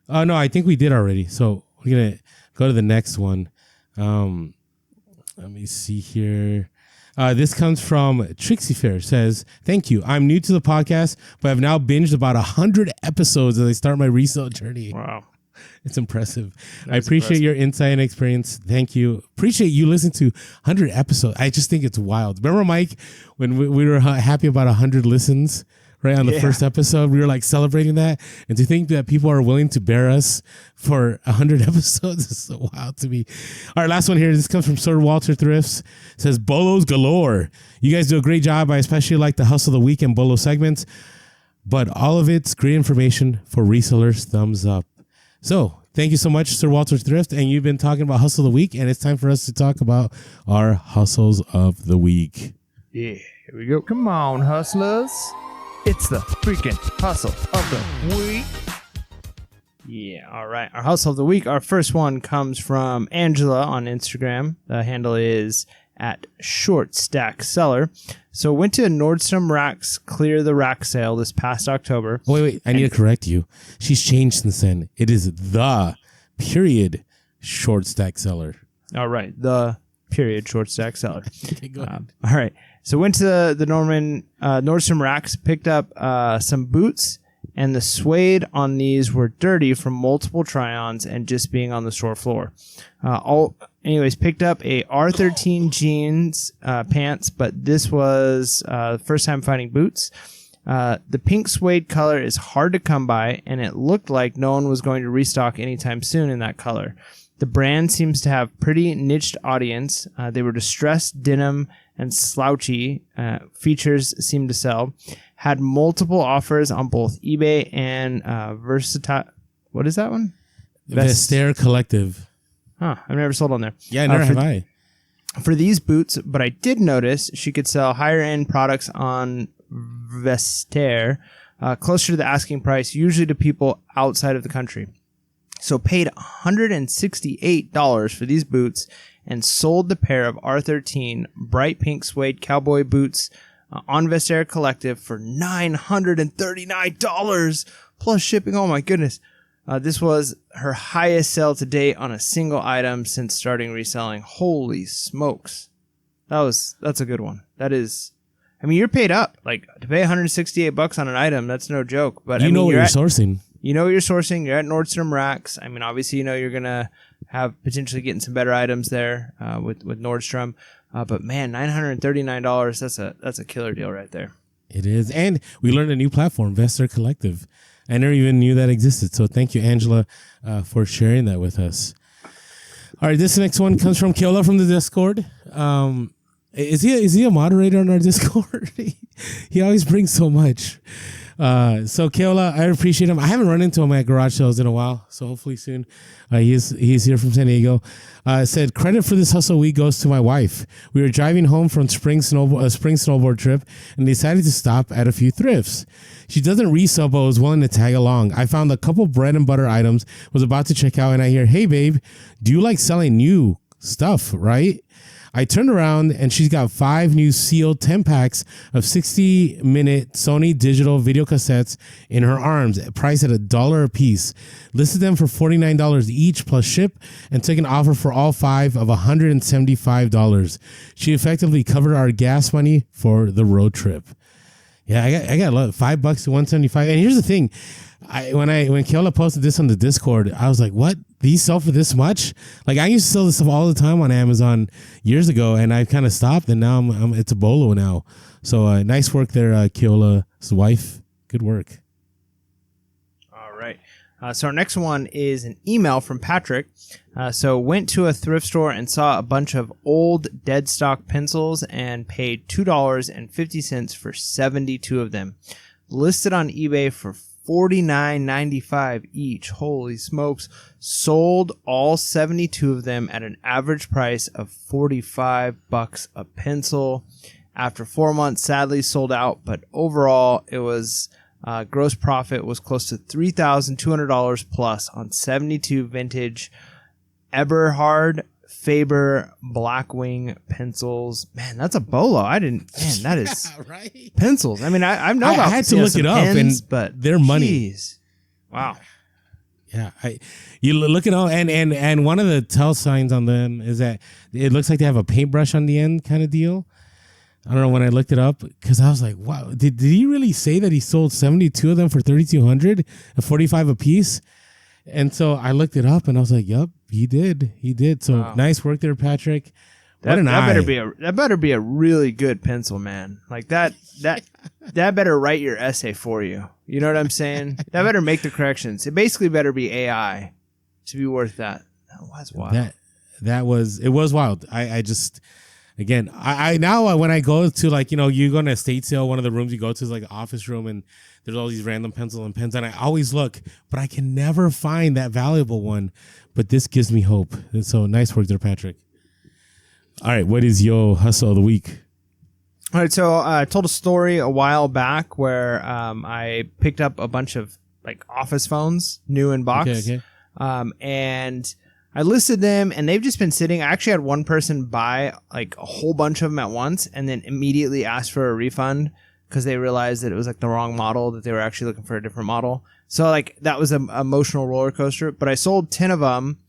Speaker 2: No, I think we did already. So we're going to go to the next one. Let me see here. This comes from Trixie Fair. Says, thank you. I'm new to the podcast, but I've now binged about 100 episodes as I start my resale journey.
Speaker 1: Wow.
Speaker 2: It's impressive. I appreciate your insight and experience. Thank you. Appreciate you listening to 100 episodes. I just think it's wild. Remember, Mike, when we were happy about 100 listens, right, on the first episode? We were like celebrating that. And to think that people are willing to bear us for 100 episodes is so wild to me. All right, last one here. This comes from Sir Walter Thrifts. It says, Bolos galore. You guys do a great job. I especially like the Hustle of the Week and Bolo segments. But all of it's great information for resellers. Thumbs up. So thank you so much, Sir Walter Thrift. And you've been talking about Hustle of the Week, and it's time for us to talk about our Hustles of the Week.
Speaker 1: Yeah, here we go. Come on, hustlers. It's the freaking Hustle of the Week. Yeah, all right. Our Hustle of the Week, our first one comes from Angela on Instagram. The handle is at Short Stack Seller. So went to Nordstrom Rack's Clear the Rack sale this past October.
Speaker 2: Wait. I need to correct you. She's changed since then. It is the period Short Stack Seller.
Speaker 1: All right. The period Short Stack Seller.
Speaker 2: Okay, go ahead.
Speaker 1: All right. So went to the Nordstrom Racks, picked up some boots, and the suede on these were dirty from multiple try-ons and just being on the store floor. Picked up a R13 jeans pants, but this was first time finding boots. The pink suede color is hard to come by, and it looked like no one was going to restock anytime soon in that color. The brand seems to have pretty niched audience. They were distressed denim and slouchy. Features seemed to sell. Had multiple offers on both eBay and Versatile. What is that one?
Speaker 2: Vestiaire Collective.
Speaker 1: Huh, I've never sold on there.
Speaker 2: Yeah, never have I.
Speaker 1: For these boots, but I did notice she could sell higher end products on Vestiaire closer to the asking price, usually to people outside of the country. So paid $168 for these boots and sold the pair of R13 bright pink suede cowboy boots on Vestiaire Collective for $939 plus shipping. Oh my goodness. This was her highest sale to date on a single item since starting reselling. Holy smokes. That's a good one. That is, I mean, you're paid up. Like, to pay $168 on an item, that's no joke. But
Speaker 2: You know what you're sourcing.
Speaker 1: You know what you're sourcing. You're at Nordstrom Racks. I mean, obviously, you know you're gonna have potentially getting some better items there with Nordstrom. But man, $939. That's a killer deal right there.
Speaker 2: It is, and we learned a new platform, Vestiaire Collective. I never even knew that existed. So thank you, Angela, for sharing that with us. All right, this next one comes from Keola from the Discord. Is he a moderator on our Discord? He always brings so much. So Keola, I appreciate him. I haven't run into him at garage sales in a while, so hopefully soon. He's here from San Diego. Said credit for this hustle week goes to my wife. We were driving home from spring snowboard trip and decided to stop at a few thrifts. She doesn't resell, but was willing to tag along. I found a couple bread and butter items, was about to check out, and I hear, "Hey babe, do you like selling new stuff, right?" I turned around and she's got 5 new sealed 10 packs of 60-minute Sony digital video cassettes in her arms, priced at $1 a piece. Listed them for $49 each plus ship and took an offer for all 5 of $175. She effectively covered our gas money for the road trip. Yeah, I got $5 to $175. And here's the thing. When Keola posted this on the Discord, I was like, what? These sell for this much? Like, I used to sell this stuff all the time on Amazon years ago, and I kind of stopped, and now it's a bolo now. So nice work there, Keola's wife. Good work.
Speaker 1: All right. So our next one is an email from Patrick. So went to a thrift store and saw a bunch of old dead stock pencils and paid $2.50 for 72 of them. Listed on eBay for $49.95 each. Holy smokes. Sold all 72 of them at an average price of $45 a pencil. After 4 months, sadly sold out, but overall it was gross profit was close to $3,200 plus on 72 vintage Eberhard Faber Blackwing pencils. Man, that's a bolo. That is
Speaker 2: right.
Speaker 1: Pencils. I mean, I know about.
Speaker 2: I had to look it up,
Speaker 1: pens,
Speaker 2: but they're money.
Speaker 1: Geez. Wow.
Speaker 2: Yeah, you look at all, and one of the tell signs on them is that it looks like they have a paintbrush on the end kind of deal. I don't know, when I looked it up, because I was like, wow, did he really say that he sold 72 of them for $3,200 at $45 a piece? And so I looked it up and I was like, yep, he did. So wow. Nice work there, Patrick. That better be a really good pencil, man. Like that better write your essay for you. You know what I'm saying? That better make the corrections. It basically better be AI to be worth that. That was wild. It was wild. I just, again, I now when I go to, like, you know, you go to a estate sale, one of the rooms you go to is like an office room, and there's all these random pencils and pens, and I always look, but I can never find that valuable one. But this gives me hope. And so nice work there, Patrick. All right, what is your hustle of the week?
Speaker 1: All right, so I told a story a while back where I picked up a bunch of like office phones, new in box,
Speaker 2: okay.
Speaker 1: And I listed them and they've just been sitting. I actually had one person buy like a whole bunch of them at once and then immediately ask for a refund because they realized that it was like the wrong model, that they were actually looking for a different model. So like that was an emotional roller coaster, but I sold 10 of them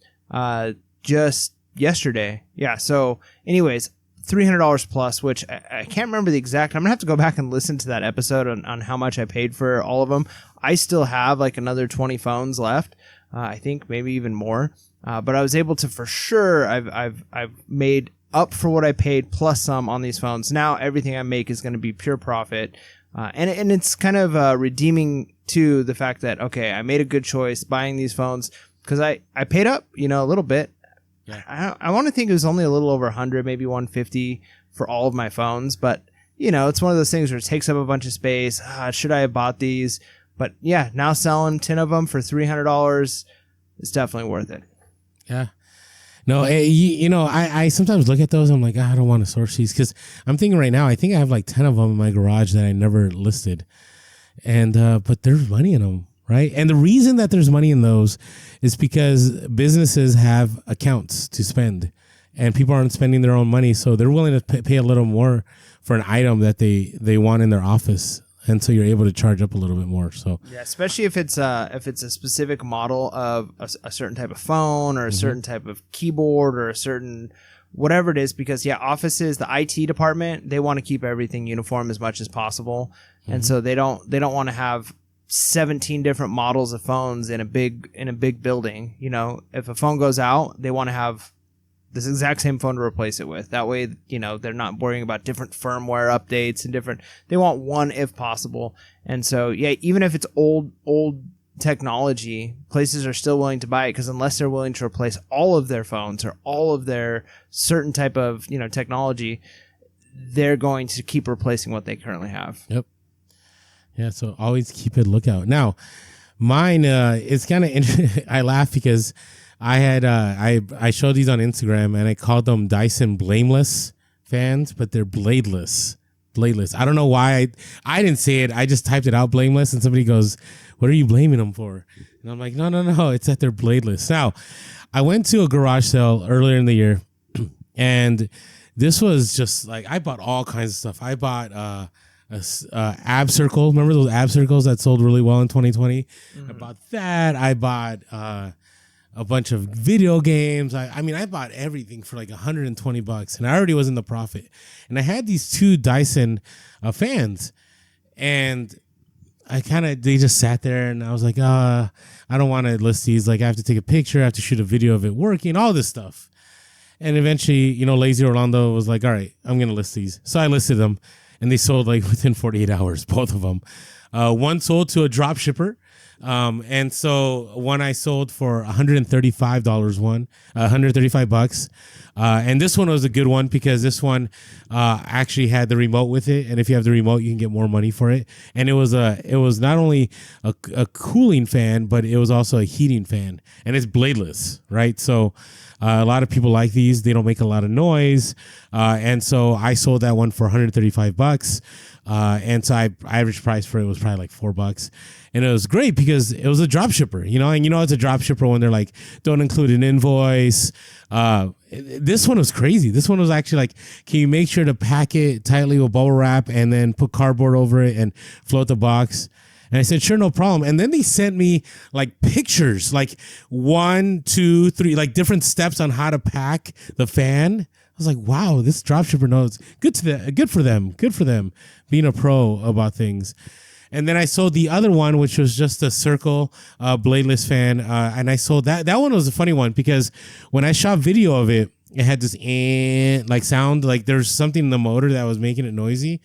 Speaker 1: just yesterday. Yeah. So anyways, $300 plus, which I can't remember the exact. I'm gonna have to go back and listen to that episode on how much I paid for all of them. I still have like another 20 phones left. I think maybe even more. But I was able to, for sure, I've made up for what I paid plus some on these phones. Now everything I make is going to be pure profit. And it's kind of redeeming to the fact that, okay, I made a good choice buying these phones because I paid up, a little bit. Yeah. I want to think it was only a little over 100, maybe 150 for all of my phones. But, it's one of those things where it takes up a bunch of space. Should I have bought these? But yeah, now selling 10 of them for $300 is definitely worth it.
Speaker 2: Yeah. No, I sometimes look at those. I'm like, I don't want to source these because I'm thinking right now, I think I have like 10 of them in my garage that I never listed. And, but there's money in them, right? And the reason that there's money in those is because businesses have accounts to spend and people aren't spending their own money. So they're willing to pay a little more for an item that they want in their office. And so you're able to charge up a little bit more. So
Speaker 1: yeah, especially if it's a specific model of a certain type of phone or a certain type of keyboard or a certain whatever it is. Because offices, the IT department, they want to keep everything uniform as much as possible, and so they don't want to have 17 different models of phones in a big building. If a phone goes out, they want to have this exact same phone to replace it with. That way, they're not worrying about different firmware updates and they want one if possible. And so, even if it's old technology, places are still willing to buy it because unless they're willing to replace all of their phones or all of their certain type of, technology, they're going to keep replacing what they currently have.
Speaker 2: Yep. Yeah. So always keep a lookout. Now, mine, it's kind of interesting. I laugh because I had I showed these on Instagram and I called them Dyson Blameless fans, but they're bladeless. I don't know why I didn't say it. I just typed it out, blameless, and somebody goes, "What are you blaming them for?" And I'm like, no, it's that they're bladeless. Now, I went to a garage sale earlier in the year, and this was just like I bought all kinds of stuff. I bought a ab circle. Remember those ab circles that sold really well in 2020? Mm-hmm. I bought that. I bought a bunch of video games. I mean, I bought everything for like $120 and I already was in the profit. And I had these two Dyson fans and they just sat there and I was like, I don't want to list these. Like I have to take a picture. I have to shoot a video of it working, all this stuff. And eventually, Lazy Orlando was like, all right, I'm going to list these. So I listed them and they sold like within 48 hours, both of them. One sold to a drop shipper. And so one I sold for $135, $135. And this one was a good one because this one, actually had the remote with it. And if you have the remote, you can get more money for it. And it was not only a cooling fan, but it was also a heating fan and it's bladeless, right? So, a lot of people like these. They don't make a lot of noise. And so I sold that one for $135. And so average price for it was probably like $4. And it was great because it was a drop shipper, and it's a drop shipper when they're like, don't include an invoice. This one was crazy. This one was actually like, can you make sure to pack it tightly with bubble wrap and then put cardboard over it and float the box? And I said, sure, no problem. And then they sent me like pictures, like 1, 2, 3, like different steps on how to pack the fan. I was like, wow, this dropshipper knows. Good for them being a pro about things. And then I sold the other one, which was just a circle bladeless fan. And I sold that. That one was a funny one because when I shot video of it, it had this like sound, like there's something in the motor that was making it noisy.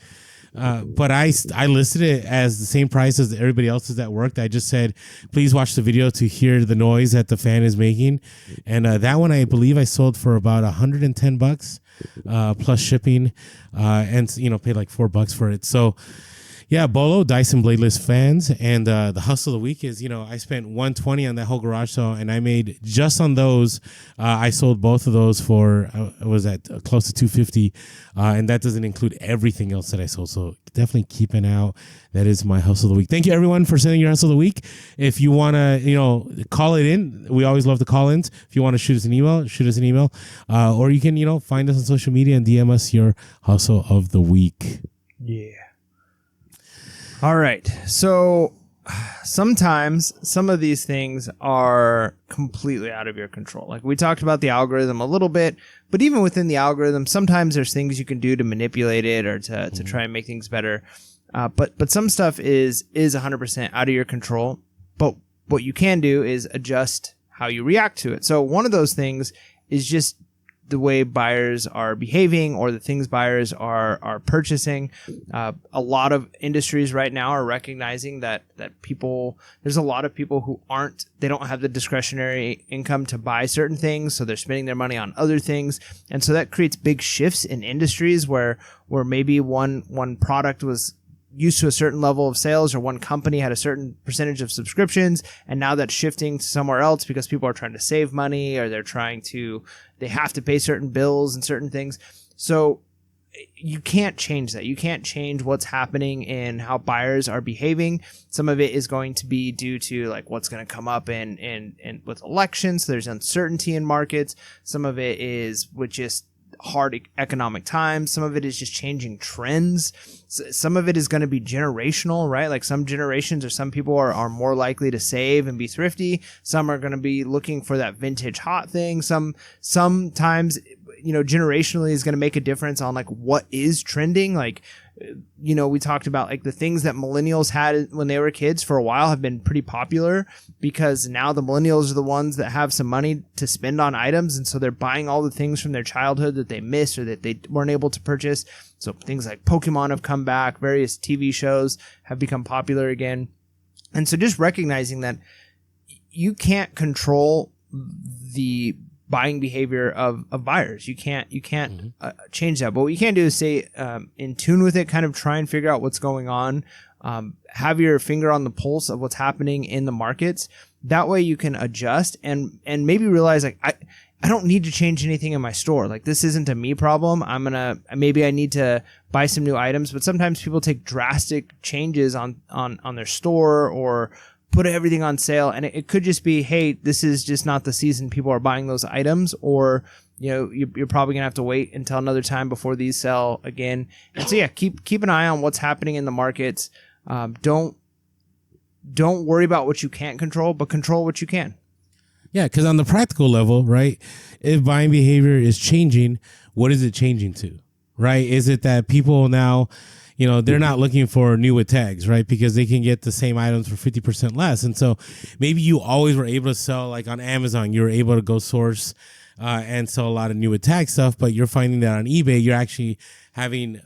Speaker 2: But I listed it as the same price as everybody else's that worked. I just said, please watch the video to hear the noise that the fan is making. And that one, I believe I sold for about $110 plus shipping, and paid like $4 for it. So Yeah, Bolo, Dyson Bladeless fans, and the hustle of the week is, I spent $120 on that whole garage sale, and I made just on those. I sold both of those for I was at close to $250, and that doesn't include everything else that I sold. So definitely keep an eye out. That is my hustle of the week. Thank you everyone for sending your hustle of the week. If you want to, call it in, we always love the call-ins. If you want to shoot us an email, or you can, find us on social media and DM us your hustle of the week.
Speaker 1: Yeah. All right. So sometimes some of these things are completely out of your control. Like we talked about the algorithm a little bit, but even within the algorithm, sometimes there's things you can do to manipulate it or to try and make things better. But some stuff is 100% out of your control. But what you can do is adjust how you react to it. So one of those things is just the way buyers are behaving or the things buyers are purchasing. A lot of industries right now are recognizing that there's a lot of people who they don't have the discretionary income to buy certain things, so they're spending their money on other things. And so that creates big shifts in industries where maybe one product was used to a certain level of sales, or one company had a certain percentage of subscriptions, and now that's shifting to somewhere else because people are trying to save money, or they have to pay certain bills and certain things. So you can't change that. You can't change what's happening in how buyers are behaving. Some of it is going to be due to like what's going to come up in with elections. There's uncertainty in markets. Some of it is with just hard economic times. Some of it is just changing trends. Some of it is going to be generational, right? Like some generations or some people are more likely to save and be thrifty. Some are going to be looking for that vintage hot thing. Sometimes, generationally is going to make a difference on like what is trending. Like, we talked about like the things that millennials had when they were kids for a while have been pretty popular because now the millennials are the ones that have some money to spend on items. And so they're buying all the things from their childhood that they missed or that they weren't able to purchase. So things like Pokemon have come back, various TV shows have become popular again. And so just recognizing that you can't control the buying behavior of buyers. You can't change that. But what you can do is stay in tune with it, kind of try and figure out what's going on. Have your finger on the pulse of what's happening in the markets. That way you can adjust and maybe realize like I don't need to change anything in my store. Like this isn't a me problem. Maybe I need to buy some new items, but sometimes people take drastic changes on their store or put everything on sale. And it could just be, hey, this is just not the season people are buying those items, or, you're probably gonna have to wait until another time before these sell again. And so, yeah, keep an eye on what's happening in the markets. Don't worry about what you can't control, but control what you can.
Speaker 2: Yeah, because on the practical level, right, if buying behavior is changing, what is it changing to, right? Is it that people now, they're not looking for new with tags, right? Because they can get the same items for 50% less. And so maybe you always were able to sell, like on Amazon, you were able to go source and sell a lot of new with tag stuff, but you're finding that on eBay, you're actually having,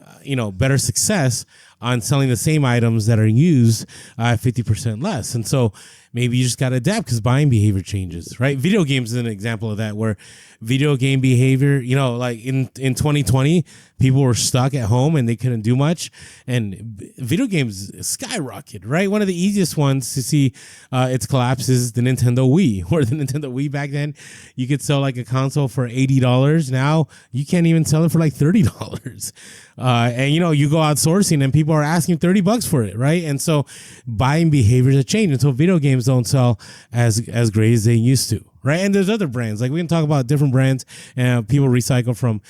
Speaker 2: better success on selling the same items that are used 50% less. And so maybe you just got to adapt because buying behavior changes, right? Video games is an example of that, where video game behavior, like in 2020, people were stuck at home and they couldn't do much, and video games skyrocketed, right? One of the easiest ones to see its collapse is the Nintendo Wii, where the Nintendo Wii back then, you could sell like a console for $80. Now you can't even sell it for like $30. And you go outsourcing and people are asking $30 for it, right? And so buying behaviors have changed, and so video games don't sell as great as they used to, right? And there's other brands, like we can talk about different brands, and people recycle from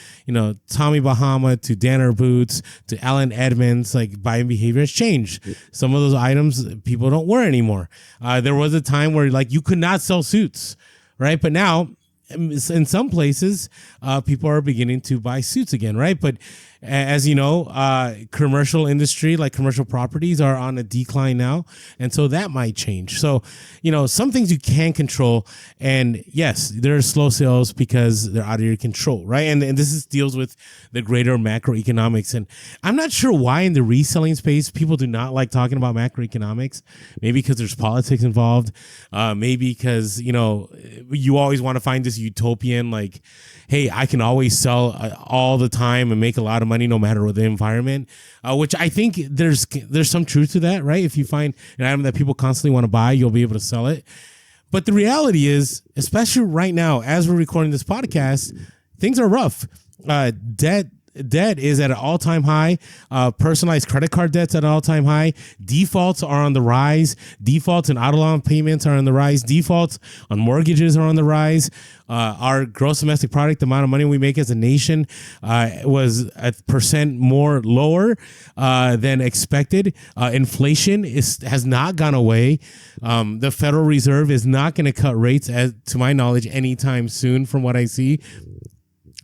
Speaker 2: Tommy Bahama to Danner Boots to Allen Edmonds. Like buying behavior has changed. Some of those items people don't wear anymore. There was a time where like you could not sell suits, right? But now in some places, people are beginning to buy suits again, right? But as you know, commercial industry, like commercial properties, are on a decline now. And so that might change. So, some things you can control. And yes, there are slow sales because they're out of your control, right? And this deals with the greater macroeconomics. And I'm not sure why in the reselling space, people do not like talking about macroeconomics. Maybe because there's politics involved. Maybe because, you always want to find this utopian, like, hey, I can always sell all the time and make a lot of money no matter what the environment, which I think there's some truth to that, right? If you find an item that people constantly want to buy, you'll be able to sell it. But the reality is, especially right now, as we're recording this podcast, things are rough. Debt is at an all-time high. Personalized credit card debt's at an all-time high. Defaults are on the rise. Defaults and auto loan payments are on the rise. Defaults on mortgages are on the rise. Our gross domestic product, the amount of money we make as a nation, was a percent more lower than expected. Inflation has not gone away. The Federal Reserve is not going to cut rates, to my knowledge, anytime soon from what I see.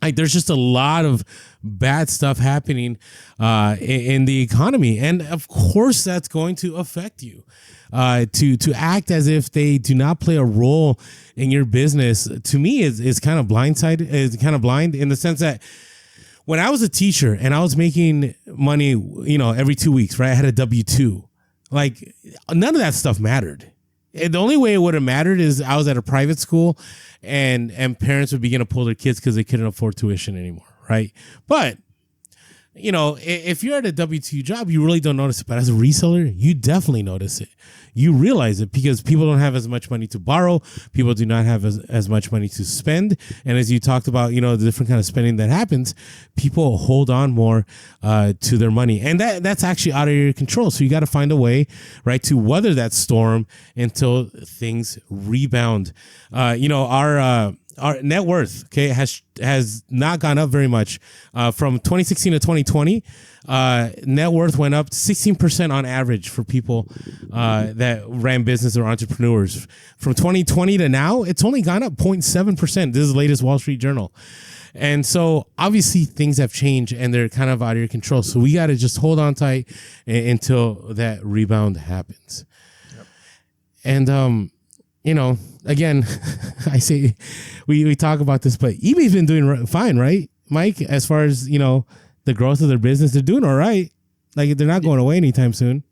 Speaker 2: Like, there's just a lot of bad stuff happening in the economy. And of course, that's going to affect you. To act as if they do not play a role in your business, to me, is kind of blindsided, is kind of blind, in the sense that when I was a teacher and I was making money, every 2 weeks, right? I had a W-2. Like, none of that stuff mattered. The only way it would have mattered is I was at a private school and parents would begin to pull their kids because they couldn't afford tuition anymore, right? But, if you're at a W-2 job, you really don't notice it. But as a reseller, you definitely notice it. You realize it because people don't have as much money to borrow. People do not have as much money to spend. And as you talked about, the different kind of spending that happens, people hold on more to their money. And that's actually out of your control. So you got to find a way, right, to weather that storm until things rebound. Our net worth, okay, has not gone up very much. From 2016 to 2020, net worth went up 16% on average for people that ran business or entrepreneurs. From 2020 to now, it's only gone up 0.7%. This is the latest Wall Street Journal. And so obviously things have changed and they're kind of out of your control. So we got to just hold on tight until that rebound happens. Yep. And, again, I say we talk about this, but eBay's been doing fine, right, Mike? As far as, the growth of their business, they're doing all right. Like, they're not going away anytime soon.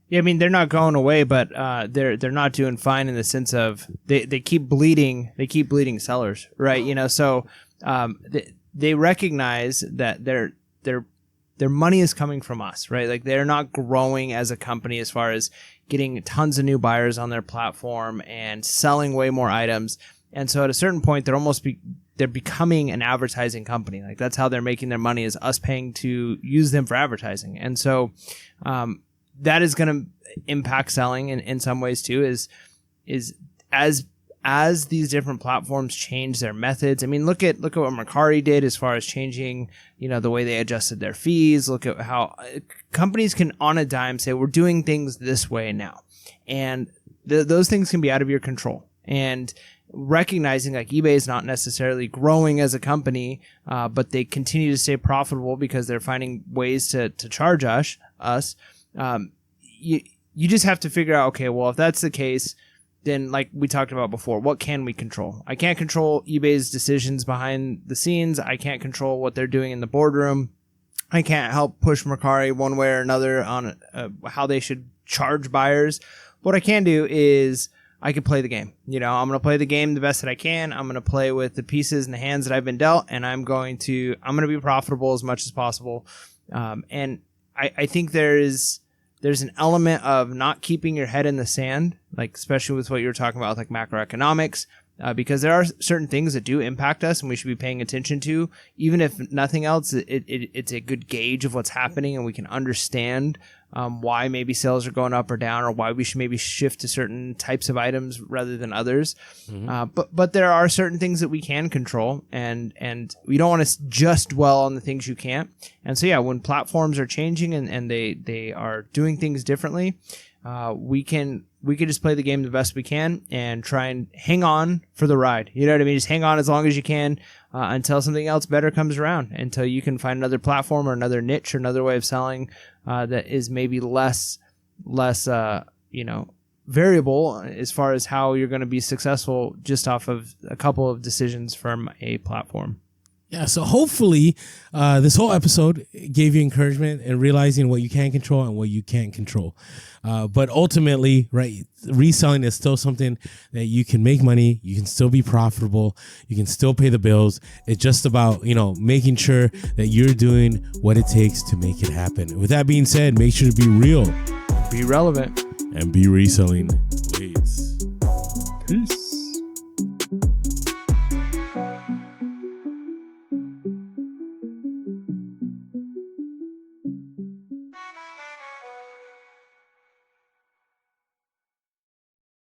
Speaker 1: Yeah, I mean, they're not going away, but they're not doing fine in the sense of they keep bleeding. They keep bleeding sellers, right? So they recognize that their money is coming from us, right? Like, they're not growing as a company as far as getting tons of new buyers on their platform and selling way more items. And so at a certain point, they're becoming an advertising company. Like, that's how they're making their money, is us paying to use them for advertising. And so that is going to impact selling in some ways too, is as these different platforms change their methods. I mean, look at what Mercari did as far as changing, the way they adjusted their fees. Look at how companies can on a dime say, we're doing things this way now. And those things can be out of your control. And recognizing, like, eBay is not necessarily growing as a company, but they continue to stay profitable because they're finding ways to charge us. You just have to figure out, okay, well, if that's the case, then, like we talked about before, what can we control? I can't control eBay's decisions behind the scenes. I can't control what they're doing in the boardroom. I can't help push Mercari one way or another on how they should charge buyers. What I can do is I can play the game. I'm going to play the game the best that I can. I'm going to play with the pieces and the hands that I've been dealt, and I'm going to be profitable as much as possible. And I think there's an element of not keeping your head in the sand, like, especially with what you were talking about, like macroeconomics, because there are certain things that do impact us and we should be paying attention to. Even if nothing else, it's a good gauge of what's happening, and we can understand why maybe sales are going up or down, or why we should maybe shift to certain types of items rather than others. Mm-hmm. But there are certain things that we can control, and we don't want to just dwell on the things you can't. And so, yeah, when platforms are changing and they are doing things differently, we can just play the game the best we can and try and hang on for the ride. You know what I mean? Just hang on as long as you can until something else better comes around, until you can find another platform or another niche or another way of selling that is maybe less variable as far as how you're going to be successful just off of a couple of decisions from a platform.
Speaker 2: Yeah, so hopefully this whole episode gave you encouragement and realizing what you can control and what you can't control. But ultimately, right, reselling is still something that you can make money. You can still be profitable. You can still pay the bills. It's just about, making sure that you're doing what it takes to make it happen. With that being said, make sure to be real,
Speaker 1: be relevant,
Speaker 2: and be reselling.